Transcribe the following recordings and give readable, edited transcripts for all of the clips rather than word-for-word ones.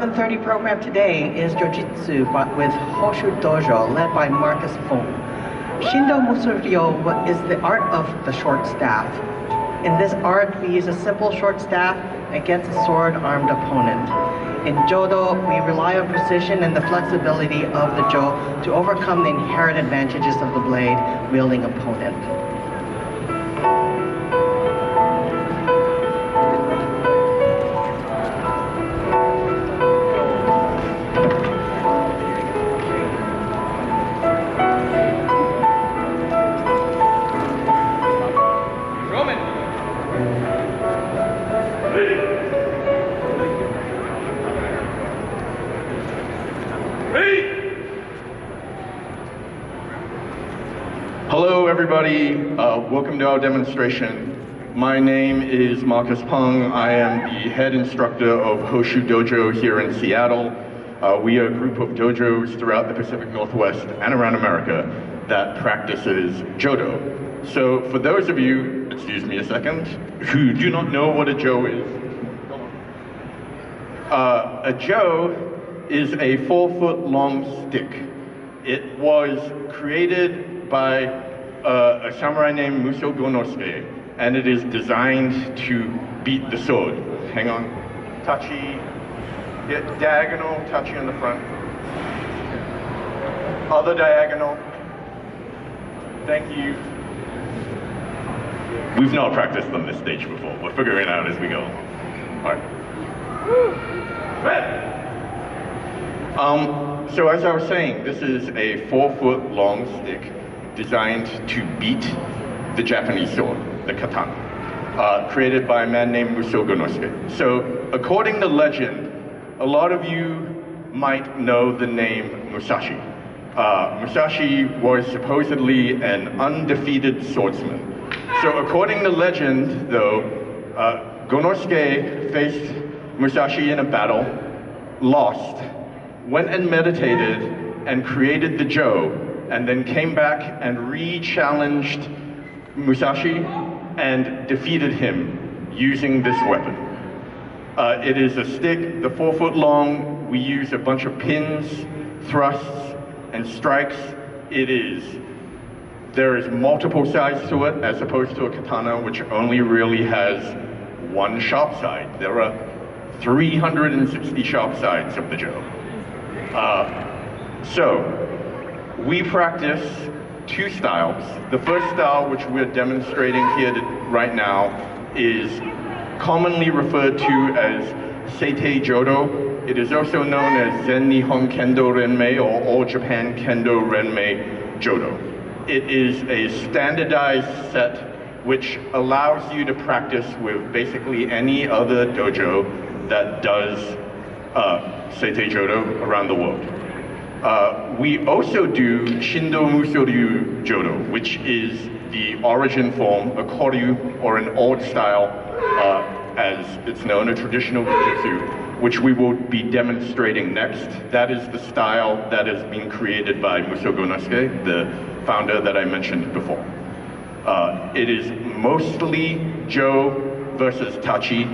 11:30 program today is Jojutsu, but with Hoshu Dojo, led by Marcus Fung. Shindo Muso Ryu is the art of the short staff. In this art, we use a simple short staff against a sword-armed opponent. In Jodo, we rely on precision and the flexibility of the Jo to overcome the inherent advantages of the blade-wielding opponent. Hello everybody, welcome to our demonstration. My name is Marcus Peng. I am the head instructor of Hoshu Dojo here in Seattle. We are a group of dojos throughout the Pacific Northwest and around America that practices Jodo. So for those of you, excuse me a second, who do not know what a Jo is, a Jo is a 4-foot long stick. It was created by a samurai named Muso Ryu, and it is designed to beat the sword. Hang on. Tachi, get diagonal, tachi on the front. Other diagonal. Thank you. We've not practiced on this stage before. We're figuring it out as we go. All right. Red. So as I was saying, this is a 4-foot long stick designed to beat the Japanese sword, the katana, created by a man named Muso Ryu. So according to legend, a lot of you might know the name Musashi. Musashi was supposedly an undefeated swordsman. So according to legend, though, Gonosuke faced Musashi in a battle, lost, went and meditated and created the Jo, and then came back and re-challenged Musashi and defeated him using this weapon. It is a stick, the 4-foot long. We use a bunch of pins, thrusts, and strikes. There is multiple sides to it as opposed to a katana, which only really has one sharp side. There are 360 sharp sides of the Jo. So we practice 2 styles. The first style, which we're demonstrating here right now, is commonly referred to as Seitei Jodo. It is also known as Zen Nihon Kendo Renmei or All Japan Kendo Renmei Jodo. It is a standardized set which allows you to practice with basically any other dojo that does Seitei Jodo around the world. We also do Shindo Muso Ryu Jodo, which is the origin form, a koryu, or an old style, as it's known, a traditional Jojutsu, which we will be demonstrating next. That is the style that is being created by Muso Ryu, the founder that I mentioned before. It is mostly Jo versus Tachi.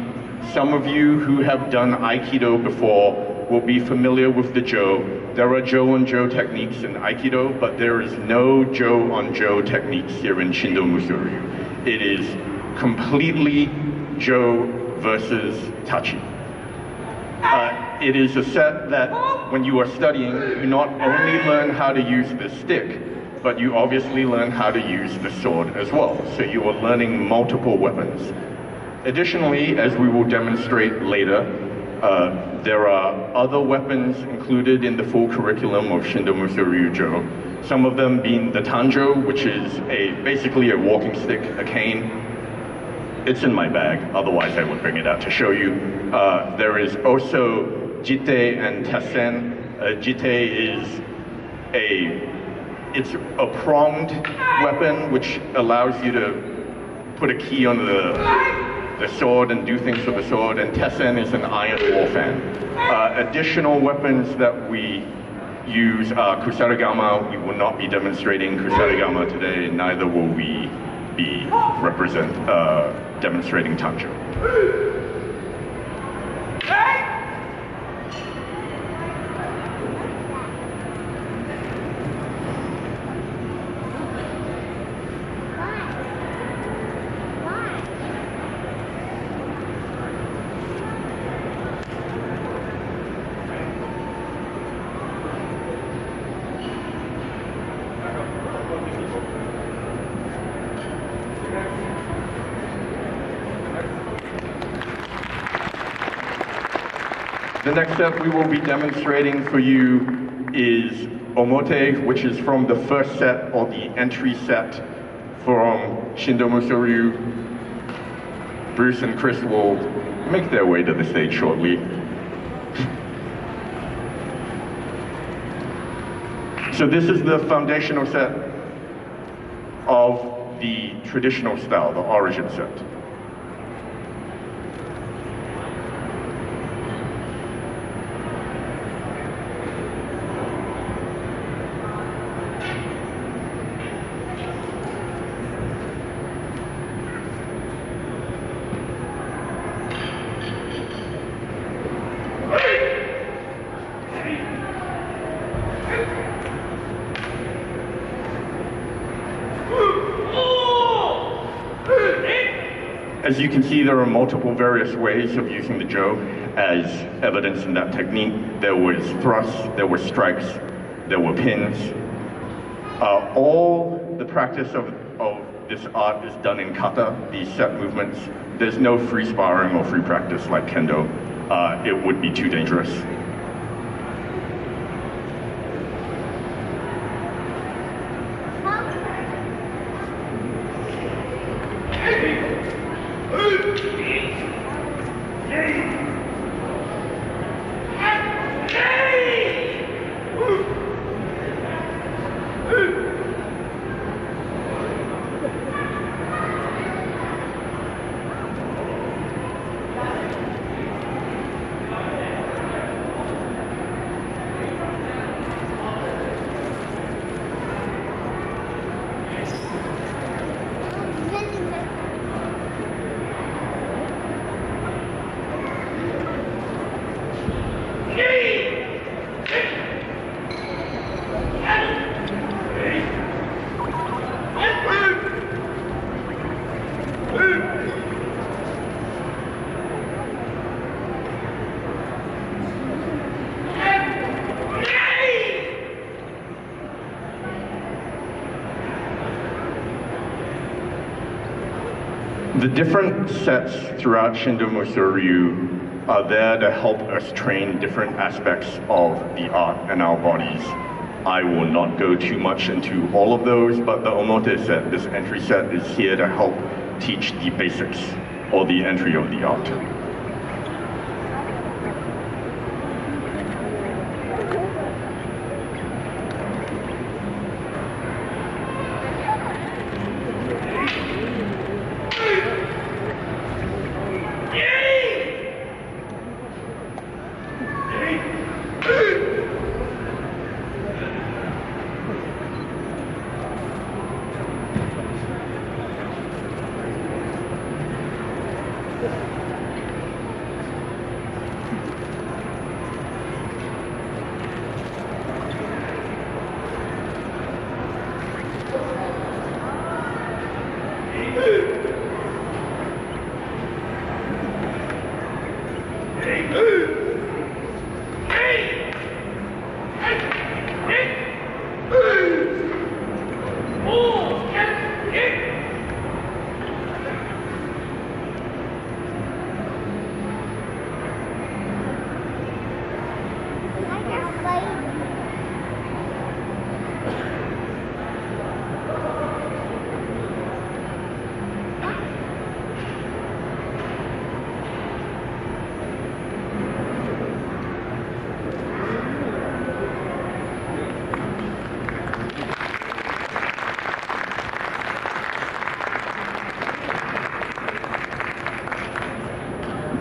Some of you who have done Aikido before will be familiar with the Jo. There are Jo on Jo techniques in Aikido, but there is no Jo on Jo techniques here in Shindo Muso Ryu. It is completely Jo versus Tachi. It is a set that when you are studying, you not only learn how to use the stick, but you obviously learn how to use the sword as well. So you are learning multiple weapons. Additionally, as we will demonstrate later, there are other weapons included in the full curriculum of Shindo Muso Ryu Jodo. Some of them being the tanjo, which is basically a walking stick, a cane. It's in my bag, otherwise I would bring it out to show you. There is also jite and tessen. Jite is it's a pronged weapon which allows you to put a key on the sword and do things with the sword, and tessen is an iron war fan. Additional weapons that we use are kusarigama. We will not be demonstrating kusarigama today, neither will we be demonstrating tanjo. The next set we will be demonstrating for you is Omote, which is from the first set or the entry set from Shindo Muso Ryu. Bruce and Chris will make their way to the stage shortly. So this is the foundational set of the traditional style, the origin set. As you can see, there are multiple various ways of using the Jo, as evidence in that technique. There was thrusts, there were strikes, there were pins. All the practice of this art is done in kata, these set movements. There's no free sparring or free practice like kendo. It would be too dangerous. The different sets throughout Shindo Muso Ryu are there to help us train different aspects of the art and our bodies. I will not go too much into all of those, but the Omote set, this entry set, is here to help teach the basics or the entry of the art.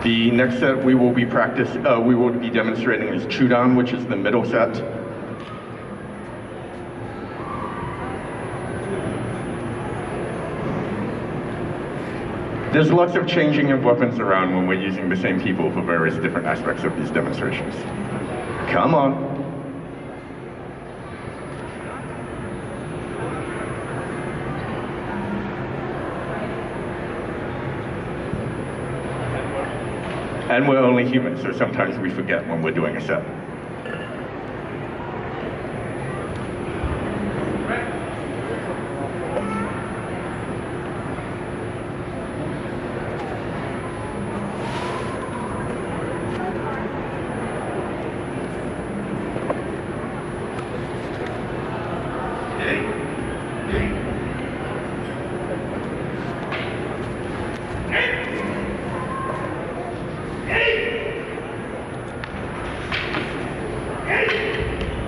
The next set we will be demonstrating is Chudan, which is the middle set. There's lots of changing of weapons around when we're using the same people for various different aspects of these demonstrations. Come on. And we're only human, so sometimes we forget when we're doing a set.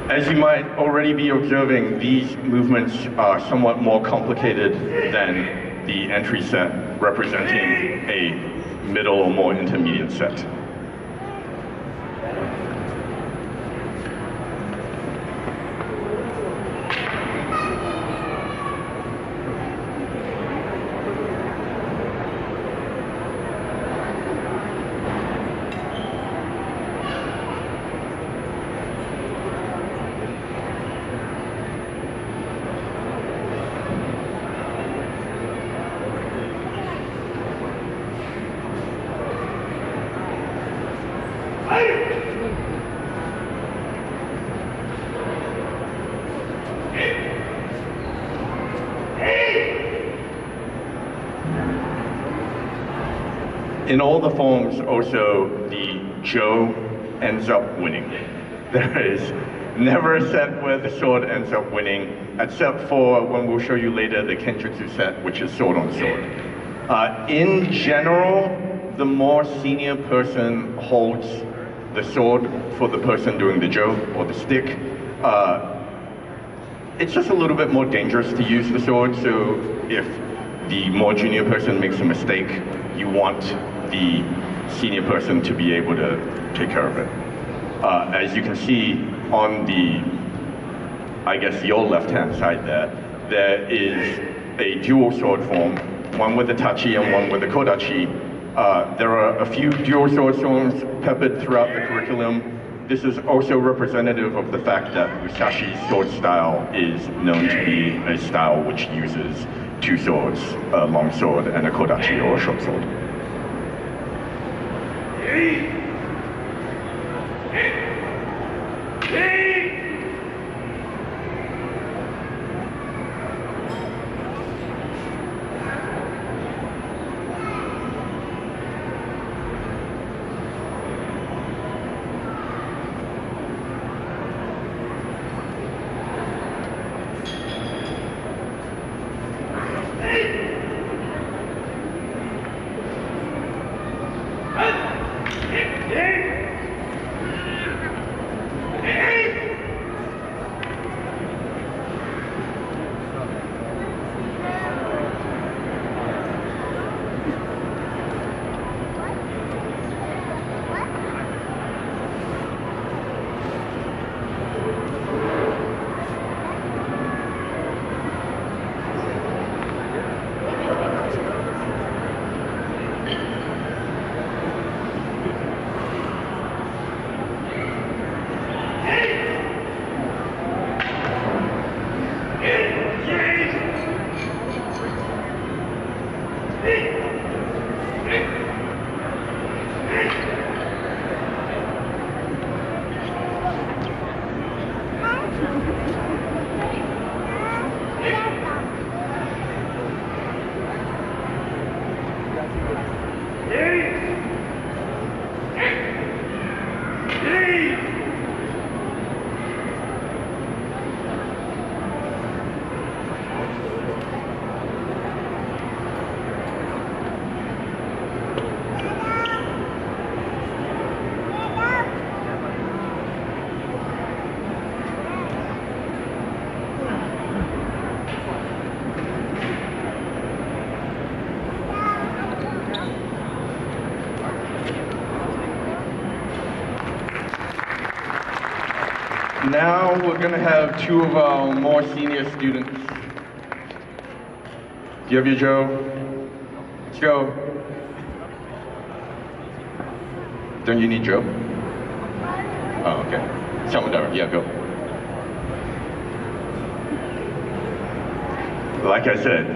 As you might already be observing, these movements are somewhat more complicated than the entry set, representing a middle or more intermediate set. In all the forms, also, the Jo ends up winning. There is never a set where the sword ends up winning, except for when we'll show you later the Kenjutsu set, which is sword on sword. In general, the more senior person holds the sword for the person doing the Jo or the stick. It's just a little bit more dangerous to use the sword, so if the more junior person makes a mistake, you want the senior person to be able to take care of it. As you can see on the, I guess, your left-hand side there is a dual sword form, one with the tachi and one with the kodachi. There are a few dual sword forms peppered throughout the curriculum. This is also representative of the fact that Musashi's sword style is known to be a style which uses two swords, a long sword and a kodachi or a short sword. Now we're going to have two of our more senior students. Do you have your Jo? Jo. Don't you need Jo? Oh, okay. Someone there. Yeah, go. Like I said.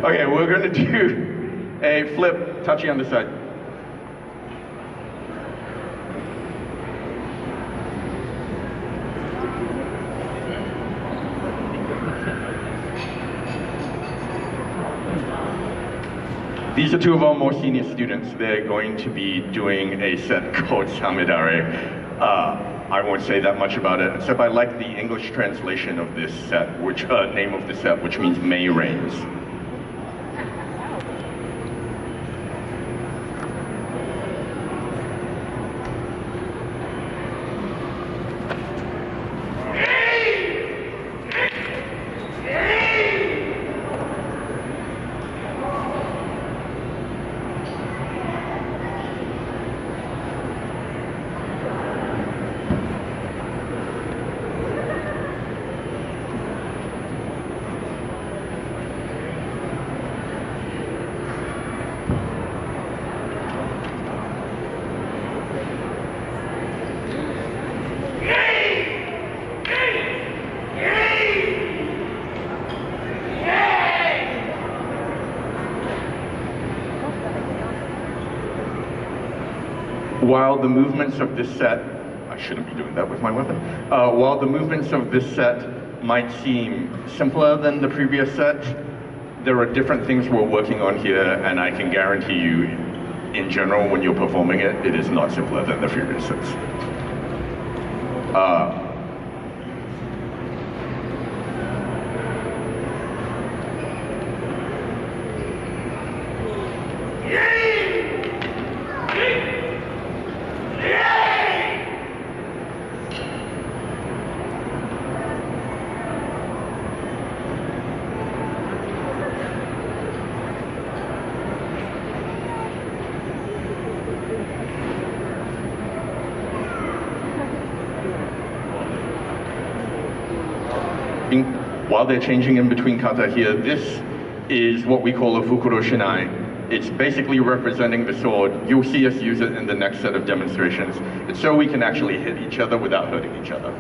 Okay, we're going to do a flip, touchy on the side. These are two of our more senior students. They're going to be doing a set called Samidare. I won't say that much about it, except I like the English translation of this set, which name of the set, which means May Rains. While the movements of this set, I shouldn't be doing that with my weapon. While the movements of this set might seem simpler than the previous set, there are different things we're working on here, and I can guarantee you, in general, when you're performing it, it is not simpler than the previous sets. While they're changing in between kata here, this is what we call a fukuro shinai. It's basically representing the sword. You'll see us use it in the next set of demonstrations. It's so we can actually hit each other without hurting each other.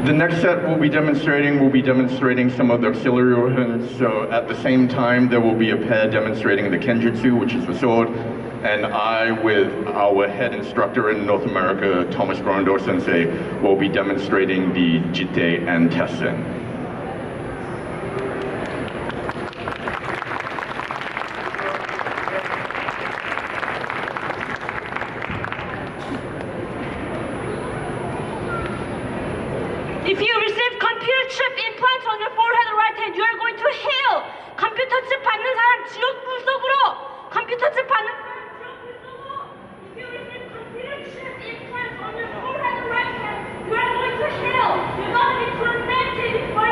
The next set we'll be demonstrating some of the auxiliary weapons. So at the same time, there will be a pair demonstrating the kenjutsu, which is the sword, and I, with our head instructor in North America, Thomas Brondor Sensei, will be demonstrating the jite and tessen. If you receive computer chip implants on your forehead or right hand, you are going to hell. 컴퓨터 칩 받는 사람 지옥 불속으로. 컴퓨터 칩 받는 사람 지옥 불속으로. If you receive computer chip implants on your forehead or right hand, you are going to hell. You're going to be tormented for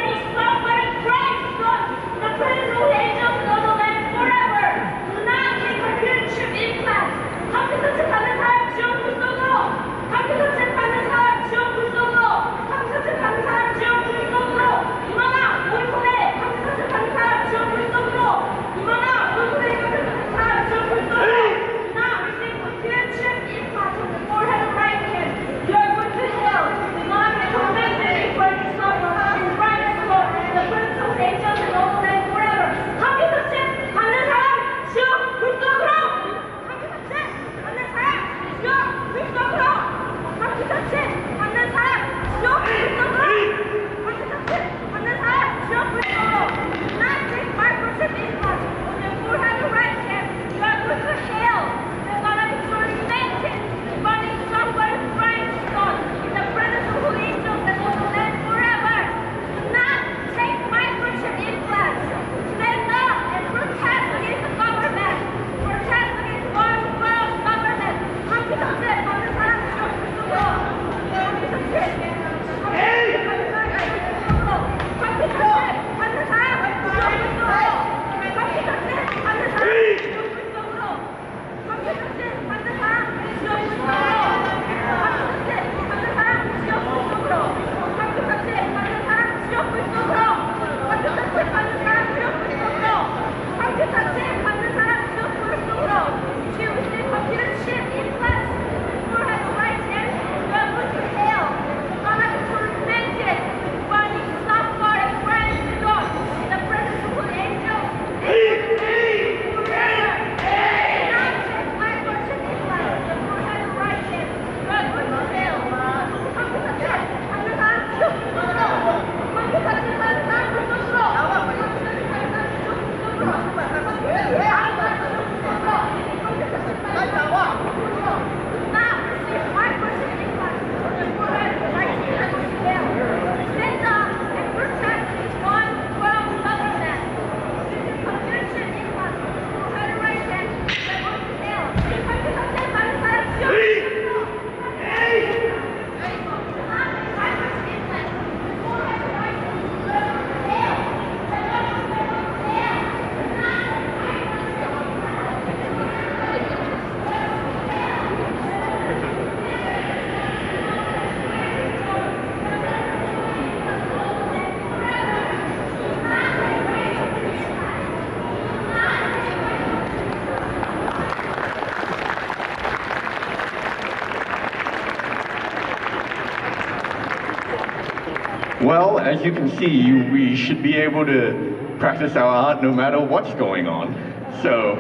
Well, as you can see, we should be able to practice our art no matter what's going on. So,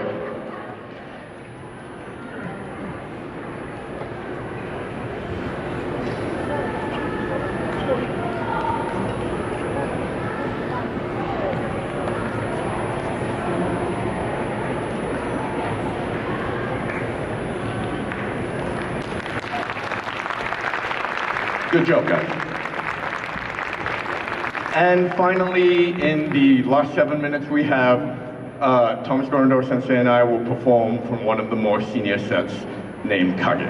good job, guys. And finally, in the last 7 minutes we have, Thomas Gorando Sensei and I will perform from one of the more senior sets named Kage.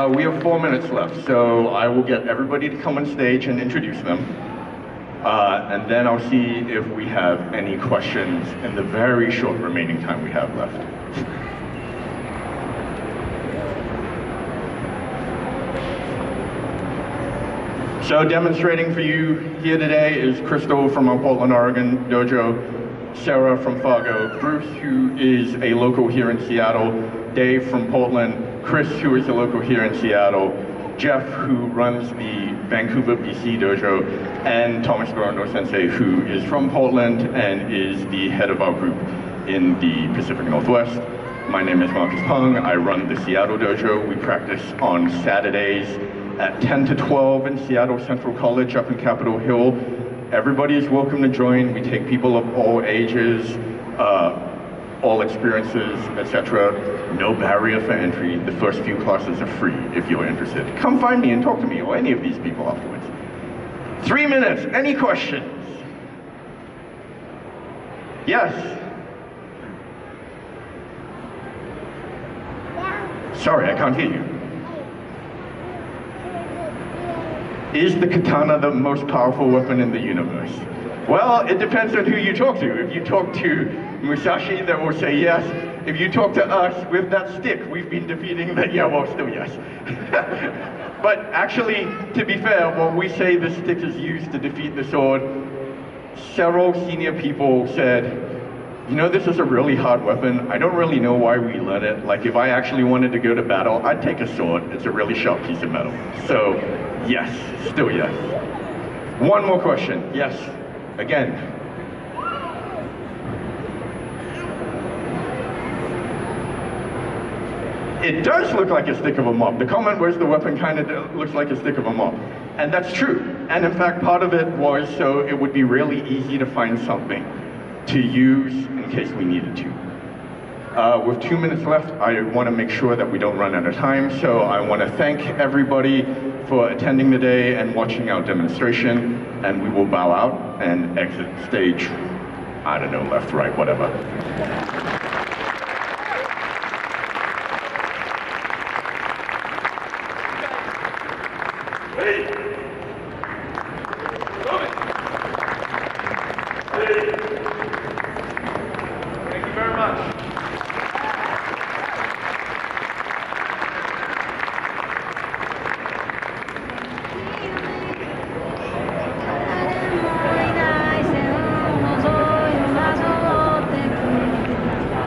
We have 4 minutes left, so I will get everybody to come on stage and introduce them. And then I'll see if we have any questions in the very short remaining time we have left. So demonstrating for you here today is Crystal from our Portland, Oregon dojo, Sarah from Fargo, Bruce, who is a local here in Seattle, Dave from Portland, Chris, who is a local here in Seattle, Jeff, who runs the Vancouver, BC dojo, and Thomas Gorando Sensei, who is from Portland and is the head of our group in the Pacific Northwest. My name is Marcus Pung. I run the Seattle dojo. We practice on Saturdays at 10 to 12 in Seattle Central College up in Capitol Hill. Everybody is welcome to join. We take people of all ages. all experiences, etc. No barrier for entry. The first few classes are free if you're interested. Come find me and talk to me or any of these people afterwards. 3 minutes, any questions? Yes? Sorry, I can't hear you. Is the katana the most powerful weapon in the universe? Well, it depends on who you talk to. If you talk to Musashi, then we'll say yes. If you talk to us with that stick, we've been defeating that, yeah, well, still yes. But actually, to be fair, when we say the stick is used to defeat the sword, several senior people said, you know, this is a really hard weapon. I don't really know why we let it. Like, if I actually wanted to go to battle, I'd take a sword. It's a really sharp piece of metal. So, yes, still yes. One more question. Yes, again. It does look like a stick of a mop. The comment was the weapon kind of looks like a stick of a mop. And that's true. And in fact, part of it was so it would be really easy to find something to use in case we needed to. With 2 minutes left, I want to make sure that we don't run out of time, so I want to thank everybody for attending today and watching our demonstration, and we will bow out and exit stage, I don't know, left, right, whatever. Thank you very much.